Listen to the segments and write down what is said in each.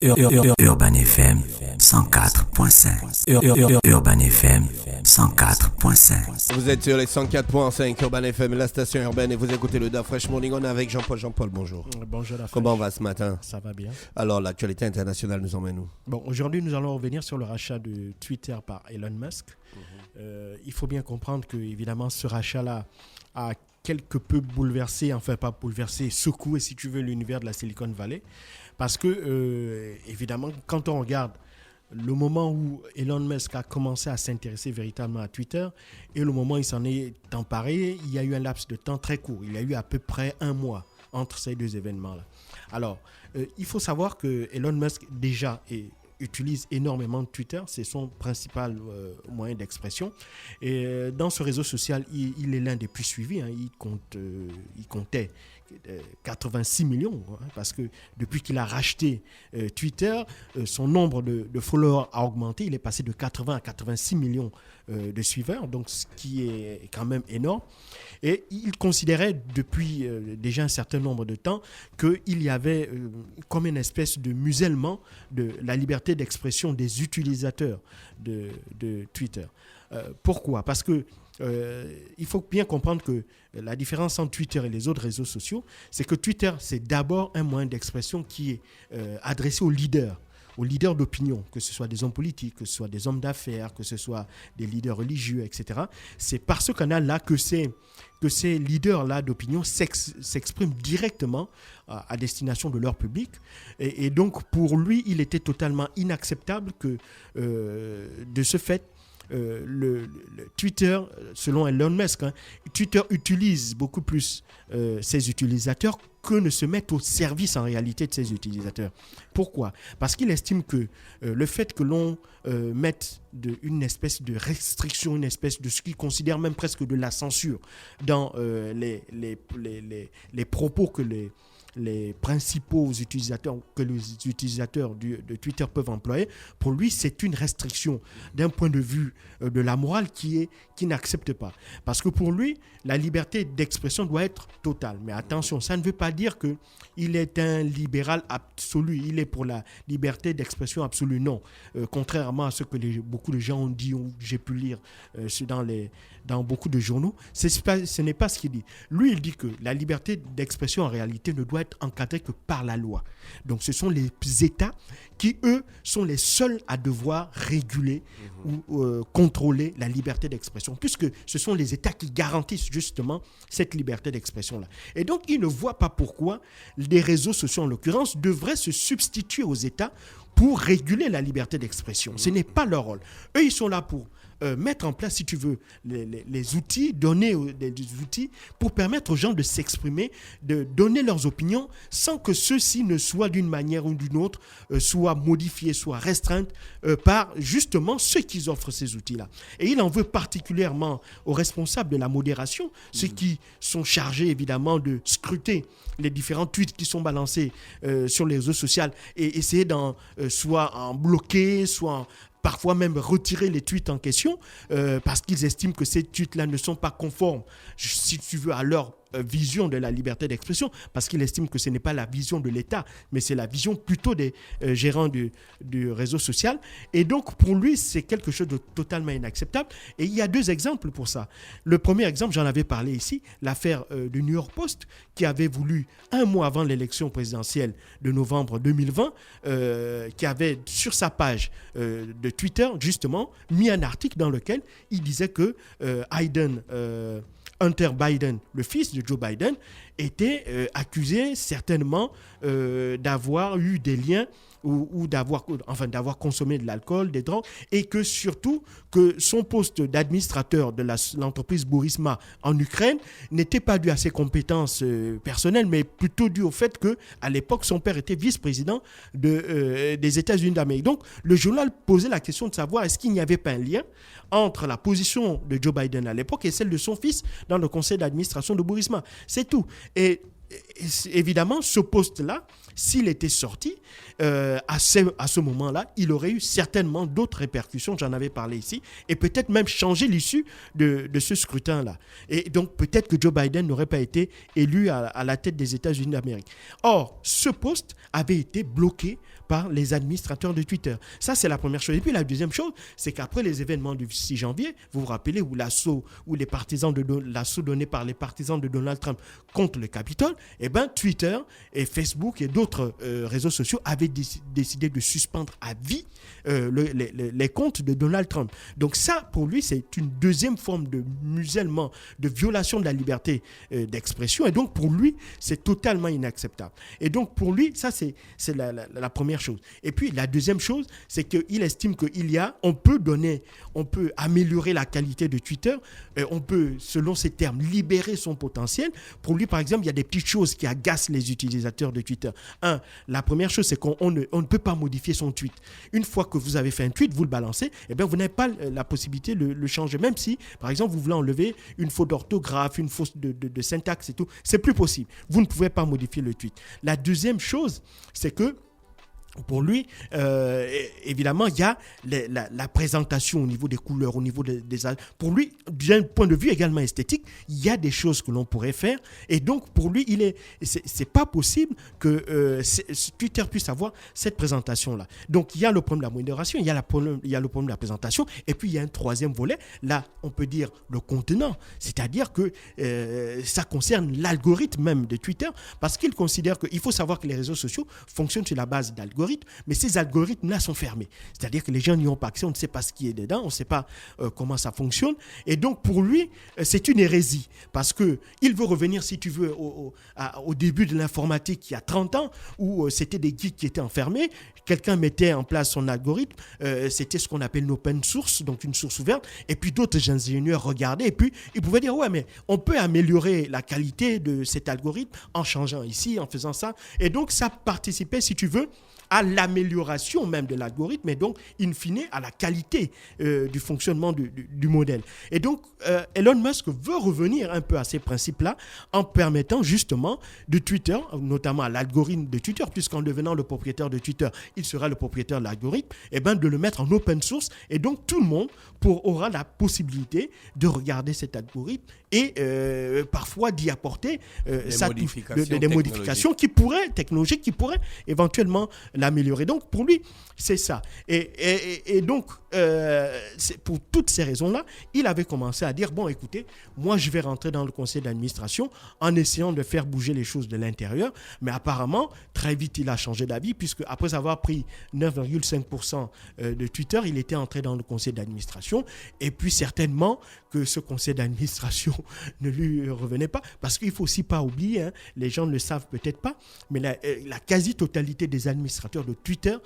Urban FM 104.5. Urban FM 104.5. Vous êtes sur les 104.5 Urban FM, la station urbaine, et vous écoutez le Da Fresh Morning. On est avec Jean-Paul. Jean-Paul, bonjour. Bonjour, la Fresh. Comment va ce matin? Ça va bien. Alors, l'actualité internationale nous emmène où? Bon, aujourd'hui, nous allons revenir sur le rachat de Twitter par Elon Musk. Il faut bien comprendre que, évidemment, ce rachat-là a quelque peu bouleversé, enfin pas bouleversé, secoué, si tu veux, l'univers de la Silicon Valley. Parce que, évidemment, quand on regarde le moment où Elon Musk a commencé à s'intéresser véritablement à Twitter et le moment où il s'en est emparé, il y a eu un laps de temps très court. Il y a eu à peu près un mois entre ces deux événements-là. Alors, il faut savoir que Elon Musk déjà utilise énormément Twitter, c'est son principal moyen d'expression. Et dans ce réseau social, il est l'un des plus suivis. Hein. Il comptait 86 millions, hein, parce que depuis qu'il a racheté Twitter, son nombre de followers a augmenté. Il est passé de 80 à 86 millions de suiveurs, donc ce qui est quand même énorme. Et il considérait depuis déjà un certain nombre de temps qu'il y avait comme une espèce de musellement de la liberté d'expression des utilisateurs de Twitter. Pourquoi ? Parce que il faut bien comprendre que la différence entre Twitter et les autres réseaux sociaux, c'est que Twitter, c'est d'abord un moyen d'expression qui est adressé aux leaders d'opinion, que ce soit des hommes politiques, que ce soit des hommes d'affaires, que ce soit des leaders religieux, etc. C'est par ce canal-là que ces leaders-là d'opinion s'expriment directement à destination de leur public. Et donc, pour lui, il était totalement inacceptable que, de ce fait, le Twitter, selon Elon Musk, hein, Twitter utilise beaucoup plus ses utilisateurs que ne se mettent au service en réalité de ses utilisateurs. Pourquoi ? Parce qu'il estime que le fait que l'on mette une espèce de restriction, une espèce de ce qu'il considère même presque de la censure dans les propos que les principaux utilisateurs, que les utilisateurs de Twitter peuvent employer, pour lui, c'est une restriction d'un point de vue de la morale qui n'accepte pas. Parce que pour lui, la liberté d'expression doit être totale. Mais attention, ça ne veut pas dire qu'il est un libéral absolu. Il est pour la liberté d'expression absolue. Non. Contrairement à ce que beaucoup de gens ont dit, ou j'ai pu lire dans beaucoup de journaux, ce n'est pas ce qu'il dit. Lui, il dit que la liberté d'expression, en réalité, ne doit être encadrée que par la loi. Donc, ce sont les États qui, eux, sont les seuls à devoir réguler ou contrôler la liberté d'expression, puisque ce sont les États qui garantissent justement cette liberté d'expression-là. Et donc, il ne voit pas pourquoi les réseaux sociaux, en l'occurrence, devraient se substituer aux États pour réguler la liberté d'expression. Ce n'est pas leur rôle. Eux, ils sont là pour mettre en place, si tu veux, les outils, donner des outils pour permettre aux gens de s'exprimer, de donner leurs opinions sans que ceux-ci ne soient d'une manière ou d'une autre, soient modifiés, soient restreints par justement ceux qui offrent ces outils-là. Et il en veut particulièrement aux responsables de la modération, ceux qui sont chargés évidemment de scruter les différents tweets qui sont balancés sur les réseaux sociaux et essayer soit en bloquer, soit parfois même retirer les tweets en question parce qu'ils estiment que ces tweets-là ne sont pas conformes, si tu veux, à leur vision de la liberté d'expression, parce qu'ils estiment que ce n'est pas la vision de l'État, mais c'est la vision plutôt des gérants du réseau social. Et donc, pour lui, c'est quelque chose de totalement inacceptable. Et il y a deux exemples pour ça. Le premier exemple, j'en avais parlé ici, l'affaire du New York Post, qui avait voulu, un mois avant l'élection présidentielle de novembre 2020, qui avait sur sa page de Twitter, justement, mis un article dans lequel il disait que Hunter Biden, le fils de Joe Biden, était accusé certainement d'avoir eu des liens ou d'avoir consommé de l'alcool, des drogues, et que surtout que son poste d'administrateur de l'entreprise Burisma en Ukraine n'était pas dû à ses compétences personnelles, mais plutôt dû au fait qu'à l'époque, son père était vice-président des États-Unis d'Amérique. Donc, le journal posait la question de savoir est-ce qu'il n'y avait pas un lien entre la position de Joe Biden à l'époque et celle de son fils dans le conseil d'administration de Burisma. C'est tout. Et évidemment, ce poste-là, s'il était sorti à ce moment-là, il aurait eu certainement d'autres répercussions, j'en avais parlé ici, et peut-être même changer l'issue de ce scrutin-là. Et donc peut-être que Joe Biden n'aurait pas été élu à la tête des États-Unis d'Amérique. Or, ce poste avait été bloqué par les administrateurs de Twitter. Ça, c'est la première chose. Et puis la deuxième chose, c'est qu'après les événements du 6 janvier, vous vous rappelez, où l'assaut donné par les partisans de Donald Trump contre le Capitole, eh ben, Twitter et Facebook et d'autres réseaux sociaux avaient décidé de suspendre à vie les comptes de Donald Trump. Donc ça, pour lui, c'est une deuxième forme de musellement, de violation de la liberté d'expression. Et donc, pour lui, c'est totalement inacceptable. Et donc, pour lui, ça, c'est la première chose. Et puis, la deuxième chose, c'est qu'il estime on peut améliorer la qualité de Twitter, on peut, selon ses termes, libérer son potentiel. Pour lui, par exemple, il y a des petites choses qui agacent les utilisateurs de Twitter. La première chose, c'est qu'on ne peut pas modifier son tweet. Une fois que vous avez fait un tweet, vous le balancez, eh bien, vous n'avez pas la possibilité de le changer. Même si, par exemple, vous voulez enlever une faute d'orthographe, une faute de syntaxe et tout, c'est plus possible. Vous ne pouvez pas modifier le tweet. La deuxième chose, c'est que pour lui, évidemment, il y a la présentation au niveau des couleurs, au niveau des... Pour lui, d'un point de vue également esthétique, il y a des choses que l'on pourrait faire. Et donc, pour lui, c'est pas possible que Twitter puisse avoir cette présentation-là. Donc, il y a le problème de la modération, il y a le problème de la présentation. Et puis, il y a un troisième volet. Là, on peut dire le contenant. C'est-à-dire que ça concerne l'algorithme même de Twitter, parce qu'il considère qu'il faut savoir que les réseaux sociaux fonctionnent sur la base d'algorithmes. Mais ces algorithmes-là sont fermés. C'est-à-dire que les gens n'y ont pas accès, on ne sait pas ce qui est dedans, on ne sait pas comment ça fonctionne. Et donc, pour lui, c'est une hérésie. Parce qu'il veut revenir, si tu veux, au début de l'informatique, il y a 30 ans, où c'était des geeks qui étaient enfermés. Quelqu'un mettait en place son algorithme. C'était ce qu'on appelle une open source, donc une source ouverte. Et puis, d'autres ingénieurs regardaient. Et puis, ils pouvaient dire, ouais, mais on peut améliorer la qualité de cet algorithme en changeant ici, en faisant ça. Et donc, ça participait, si tu veux, à l'amélioration même de l'algorithme et donc, in fine, à la qualité du fonctionnement du modèle. Et donc, Elon Musk veut revenir un peu à ces principes-là en permettant justement de Twitter, notamment à l'algorithme de Twitter, puisqu'en devenant le propriétaire de Twitter, il sera le propriétaire de l'algorithme, et ben de le mettre en open source et donc tout le monde aura la possibilité de regarder cet algorithme et parfois d'y apporter des modifications technologiques qui pourraient éventuellement l'améliorer. Donc, pour lui, c'est ça. Et donc, pour toutes ces raisons-là, il avait commencé à dire, bon, écoutez, moi, je vais rentrer dans le conseil d'administration en essayant de faire bouger les choses de l'intérieur. Mais apparemment, très vite, il a changé d'avis, puisque après avoir pris 9,5% de Twitter, il était entré dans le conseil d'administration. Et puis, certainement que ce conseil d'administration ne lui revenait pas, parce qu'il ne faut aussi pas oublier, hein, les gens ne le savent peut-être pas, mais la quasi-totalité des administrateurs de Twitter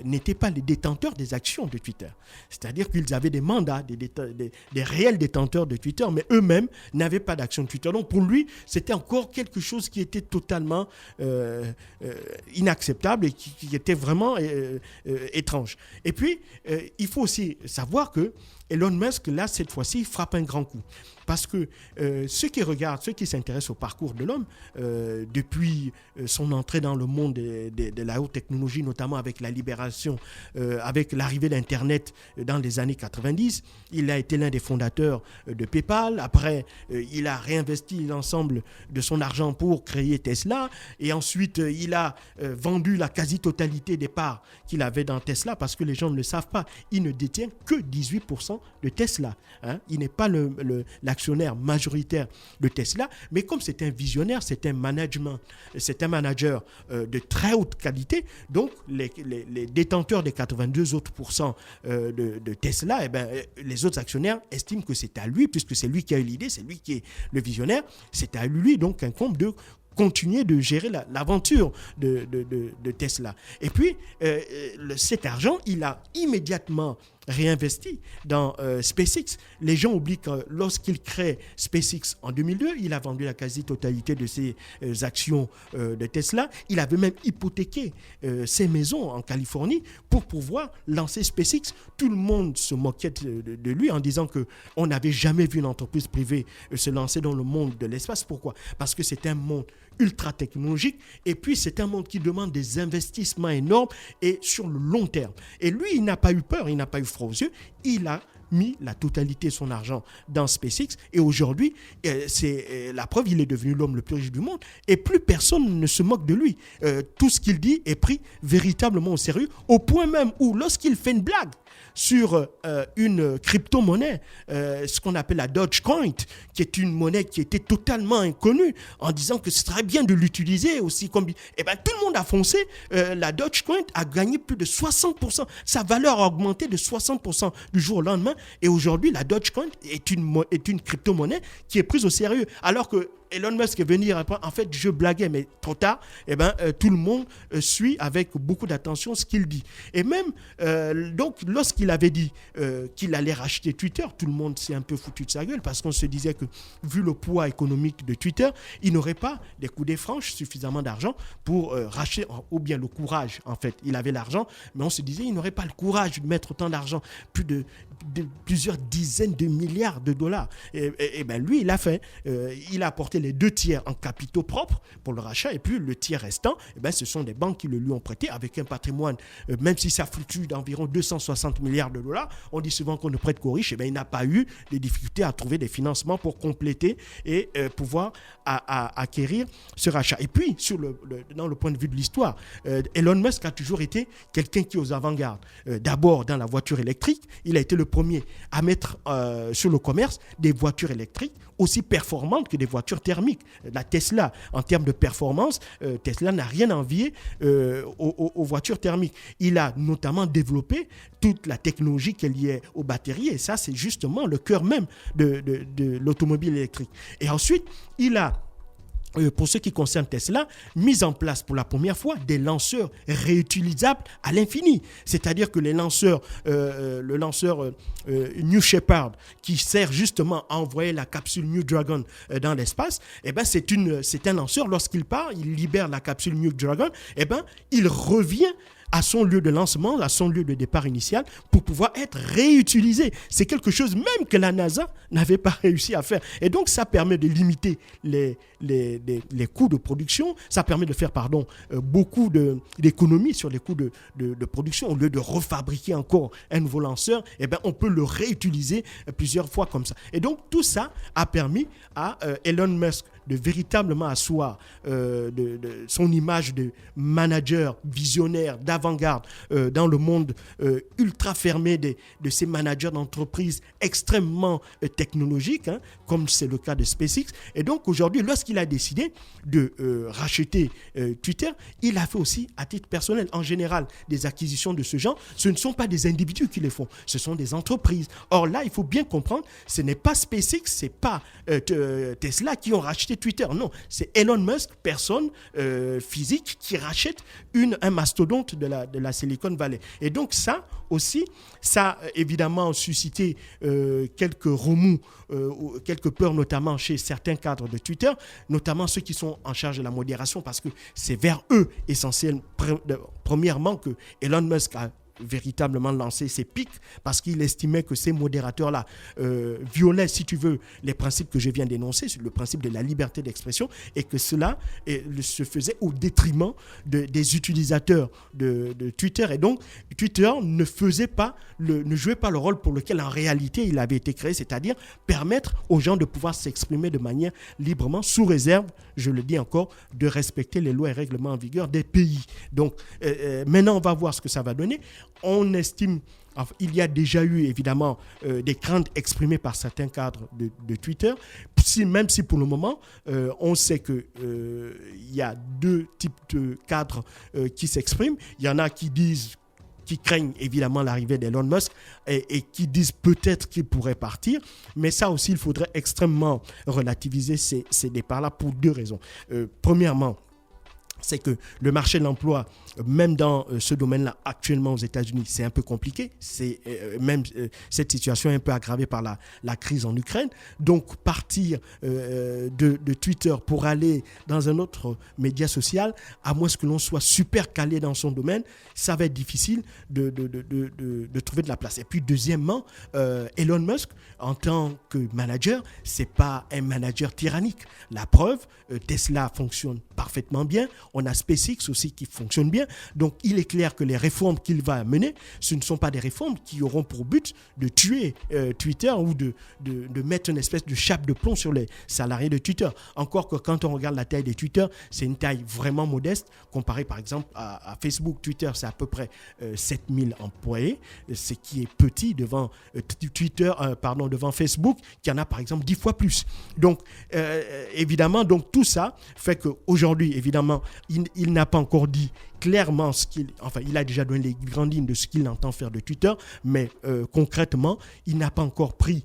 n'étaient pas les détenteurs des actions de Twitter. C'est-à-dire qu'ils avaient des mandats, des réels détenteurs de Twitter, mais eux-mêmes n'avaient pas d'action de Twitter. Donc pour lui, c'était encore quelque chose qui était totalement inacceptable et qui était vraiment étrange. Et puis, il faut aussi savoir que Elon Musk, là, cette fois-ci, frappe un grand coup. Parce que ceux qui s'intéressent au parcours de l'homme, depuis son entrée dans le monde de la haute technologie, notamment avec la libération, avec l'arrivée d'Internet dans les années 90, il a été l'un des fondateurs de PayPal. Après, il a réinvesti l'ensemble de son argent pour créer Tesla. Et ensuite, il a vendu la quasi-totalité des parts qu'il avait dans Tesla, parce que les gens ne le savent pas. Il ne détient que 18% de Tesla. Hein. Il n'est pas l'actionnaire majoritaire de Tesla, mais comme c'est un visionnaire, c'est un manager de très haute qualité, donc les détenteurs des 82 autres pourcents de Tesla, eh ben, les autres actionnaires estiment que c'est à lui, puisque c'est lui qui a eu l'idée, c'est lui qui est le visionnaire, c'est à lui donc incombe de continuer de gérer l'aventure de Tesla. Et puis, cet argent, il a immédiatement réinvesti dans SpaceX. Les gens oublient que lorsqu'il crée SpaceX en 2002, il a vendu la quasi-totalité de ses actions de Tesla. Il avait même hypothéqué ses maisons en Californie pour pouvoir lancer SpaceX. Tout le monde se moquait de lui en disant qu'on n'avait jamais vu une entreprise privée se lancer dans le monde de l'espace. Pourquoi ? Parce que c'est un monde ultra technologique. Et puis, c'est un monde qui demande des investissements énormes et sur le long terme. Et lui, il n'a pas eu peur, il n'a pas eu froid aux yeux. Il a mis la totalité de son argent dans SpaceX et aujourd'hui, c'est la preuve, il est devenu l'homme le plus riche du monde et plus personne ne se moque de lui. Tout ce qu'il dit est pris véritablement au sérieux, au point même où lorsqu'il fait une blague sur une crypto-monnaie, ce qu'on appelle la Dogecoin, qui est une monnaie qui était totalement inconnue, en disant que ce serait bien de l'utiliser aussi. Eh ben, tout le monde a foncé. La Dogecoin a gagné plus de 60%. Sa valeur a augmenté de 60% du jour au lendemain. Et aujourd'hui, la Dogecoin est une crypto-monnaie qui est prise au sérieux. Alors que Elon Musk est venu dire, en fait, je blaguais, mais trop tard, tout le monde suit avec beaucoup d'attention ce qu'il dit. Et même, donc, lorsqu'il avait dit qu'il allait racheter Twitter, tout le monde s'est un peu foutu de sa gueule parce qu'on se disait que, vu le poids économique de Twitter, il n'aurait pas des coups franches suffisamment d'argent pour racheter, ou bien le courage, en fait. Il avait l'argent, mais on se disait qu'il n'aurait pas le courage de mettre autant d'argent, plusieurs dizaines de milliards de dollars. Et ben lui, il a fait. Il a apporté les 2 tiers en capitaux propres pour le rachat et puis le tiers restant, ce sont des banques qui le lui ont prêté avec un patrimoine, même si ça fluctue d'environ 260 milliards de dollars. On dit souvent qu'on ne prête qu'aux riches. Il n'a pas eu de difficultés à trouver des financements pour compléter et pouvoir acquérir ce rachat. Et puis, dans le point de vue de l'histoire, Elon Musk a toujours été quelqu'un qui est aux avant-gardes. D'abord, dans la voiture électrique, il a été le premier à mettre sur le commerce des voitures électriques aussi performantes que des voitures thermiques. La Tesla, en termes de performance, Tesla n'a rien à envier aux voitures thermiques. Il a notamment développé toute la technologie qui est liée aux batteries et ça, c'est justement le cœur même de l'automobile électrique. Et ensuite, il a pour ce qui concerne Tesla, mise en place pour la première fois des lanceurs réutilisables à l'infini. C'est-à-dire que le lanceur New Shepard, qui sert justement à envoyer la capsule New Dragon dans l'espace, c'est un lanceur, lorsqu'il part, il libère la capsule New Dragon, il revient à son lieu de lancement, à son lieu de départ initial, pour pouvoir être réutilisé. C'est quelque chose même que la NASA n'avait pas réussi à faire. Et donc, ça permet de limiter les coûts de production. Ça permet de faire, beaucoup d'économies sur les coûts de production. Au lieu de refabriquer encore un nouveau lanceur, on peut le réutiliser plusieurs fois comme ça. Et donc, tout ça a permis à Elon Musk de véritablement asseoir son image de manager visionnaire, d'avant-garde dans le monde ultra fermé de ces managers d'entreprises extrêmement technologiques, comme c'est le cas de SpaceX. Et donc aujourd'hui, lorsqu'il a décidé de racheter Twitter, il a fait aussi à titre personnel. En général, des acquisitions de ce genre, ce ne sont pas des individus qui les font, ce sont des entreprises. Or là, il faut bien comprendre, ce n'est pas SpaceX, ce n'est pas Tesla qui ont racheté Twitter. Non, c'est Elon Musk, personne physique, qui rachète un mastodonte de la Silicon Valley. Et donc ça aussi, ça a évidemment suscité quelques remous, quelques peurs, notamment chez certains cadres de Twitter, notamment ceux qui sont en charge de la modération, parce que c'est vers eux essentiellement, premièrement, que Elon Musk a véritablement lancé ses pics parce qu'il estimait que ces modérateurs-là violaient, si tu veux, les principes que je viens d'énoncer, sur le principe de la liberté d'expression, et que cela se faisait au détriment des utilisateurs de Twitter. Et donc, Twitter ne jouait pas le rôle pour lequel en réalité il avait été créé, c'est-à-dire permettre aux gens de pouvoir s'exprimer de manière librement, sous réserve, je le dis encore, de respecter les lois et règlements en vigueur des pays. Donc, maintenant, on va voir ce que ça va donner. On estime, il y a déjà eu évidemment des craintes exprimées par certains cadres de Twitter, même si pour le moment, on sait qu'il y a 2 types de cadres qui s'expriment. Il y en a qui craignent évidemment l'arrivée d'Elon Musk et qui disent peut-être qu'il pourrait partir. Mais ça aussi, il faudrait extrêmement relativiser ces départs-là pour 2 raisons. Premièrement, c'est que le marché de l'emploi, même dans ce domaine-là, actuellement aux États-Unis, c'est un peu compliqué. Cette situation est un peu aggravée par la crise en Ukraine. Donc, partir de Twitter pour aller dans un autre média social, à moins que l'on soit super calé dans son domaine, ça va être difficile de trouver de la place. Et puis, deuxièmement, Elon Musk, en tant que manager, c'est pas un manager tyrannique. La preuve, Tesla fonctionne parfaitement bien. On a SpaceX aussi qui fonctionne bien. Donc, il est clair que les réformes qu'il va mener, ce ne sont pas des réformes qui auront pour but de tuer Twitter ou de mettre une espèce de chape de plomb sur les salariés de Twitter. Encore que quand on regarde la taille de Twitter, c'est une taille vraiment modeste comparée par exemple à Facebook. Twitter, c'est à peu près 7000 employés, ce qui est petit devant devant Facebook, qui en a par exemple 10 fois plus. Donc, évidemment, tout ça fait qu'aujourd'hui, évidemment, il n'a pas encore dit clairement il a déjà donné les grandes lignes de ce qu'il entend faire de Twitter, mais concrètement, il n'a pas encore pris,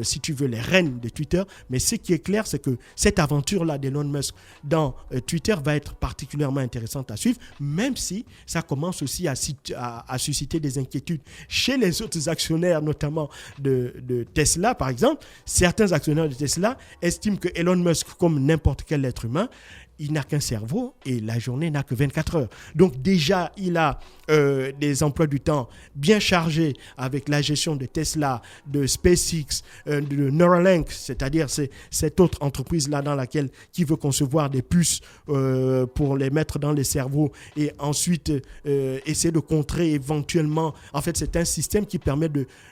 si tu veux, les rênes de Twitter. Mais ce qui est clair, c'est que cette aventure-là d'Elon Musk dans Twitter va être particulièrement intéressante à suivre, même si ça commence aussi à susciter des inquiétudes chez les autres actionnaires, notamment de Tesla, par exemple. Certains actionnaires de Tesla estiment que Elon Musk, comme n'importe quel être humain, il n'a qu'un cerveau et la journée n'a que 24 heures. Donc déjà, il a des emplois du temps bien chargés avec la gestion de Tesla, de SpaceX, de Neuralink, c'est-à-dire cette autre entreprise-là qui veut concevoir des puces pour les mettre dans les cerveaux et ensuite essayer de contrer éventuellement. En fait, c'est un système qui permet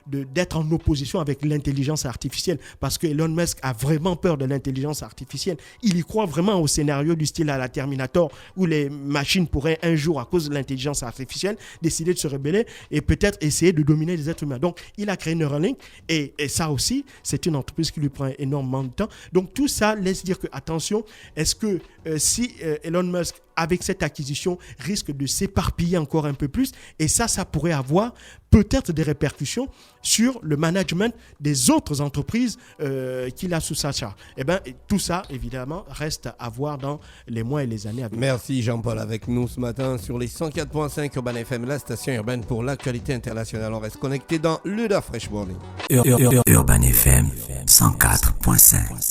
d'être en opposition avec l'intelligence artificielle, parce que Elon Musk a vraiment peur de l'intelligence artificielle. Il y croit vraiment au scénario du style à la Terminator, où les machines pourraient un jour, à cause de l'intelligence artificielle, décider de se rebeller et peut-être essayer de dominer les êtres humains. Donc, il a créé Neuralink et ça aussi, c'est une entreprise qui lui prend énormément de temps. Donc, tout ça laisse dire que, attention, est-ce que si Elon Musk, avec cette acquisition, risque de s'éparpiller encore un peu plus, et ça pourrait avoir peut-être des répercussions sur le management des autres entreprises qu'il a sous sa charge. Eh bien, tout ça, évidemment, reste à voir dans les mois et les années à venir. Merci Jean-Paul avec nous ce matin sur les 104.5 Urban FM, la station urbaine pour l'actualité internationale. On reste connecté dans le Da Fresh Morning. Urban FM 104.5.